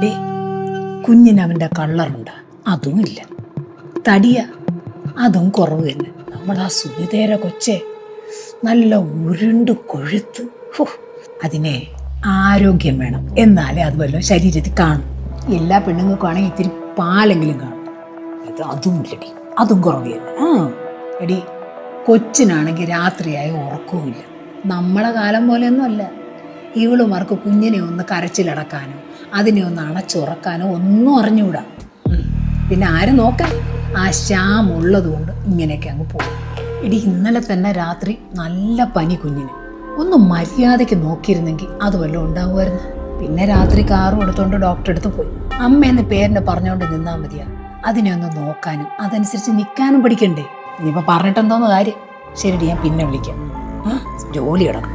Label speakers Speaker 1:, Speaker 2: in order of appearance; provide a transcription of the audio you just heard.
Speaker 1: Day, കുഞ്ഞിനവൻ്റെ കളറുണ്ട്, അതും ഇല്ല. തടിയ, അതും കുറവ് തന്നെ. നമ്മളാ സുനിതേര കൊച്ചെ നല്ല ഉരുണ്ട് കൊഴുത്ത്. അതിനെ ആരോഗ്യം വേണം, എന്നാലേ അത് വല്ലതും ശരീരത്തിൽ കാണും. എല്ലാ പെണ്ണുങ്ങൾക്കാണെങ്കിൽ ഇത്തിരി പാലെങ്കിലും കാണും. അതും ഇല്ലടി, അതും കുറവ് തന്നെ. എടി, കൊച്ചിനാണെങ്കിൽ രാത്രിയായ ഉറക്കവുമില്ല. നമ്മളെ കാലം പോലെയൊന്നും അല്ല. ഇവളുമാർക്ക് കുഞ്ഞിനെ ഒന്ന് കരച്ചിലടക്കാനോ അതിനെ ഒന്ന് അണച്ചുറക്കാനോ ഒന്നും അറിഞ്ഞുകൂടാ. പിന്നെ ആര് നോക്കാൻ? ആ ശ്യാം ഉള്ളതുകൊണ്ട് ഇങ്ങനെയൊക്കെ അങ്ങ് പോകും. എടി, ഇന്നലെ തന്നെ രാത്രി നല്ല പനി കുഞ്ഞിന്. ഒന്ന് മര്യാദയ്ക്ക് നോക്കിയിരുന്നെങ്കിൽ അത് വല്ലതും ഉണ്ടാവുമായിരുന്നു. പിന്നെ രാത്രി കാറും എടുത്തോണ്ട് ഡോക്ടറെ അടുത്ത് പോയി. അമ്മയെന്ന് പേരിനെ പറഞ്ഞുകൊണ്ട് നിന്നാൽ മതിയാ. അതിനെ ഒന്ന് നോക്കാനും അതനുസരിച്ച് നിൽക്കാനും പഠിക്കണ്ടേ? ഇനിയിപ്പോൾ പറഞ്ഞിട്ടെന്തോന്ന് കാര്യം. ശരിടി, ഞാൻ പിന്നെ വിളിക്കാം. ജോലി കിടക്കും.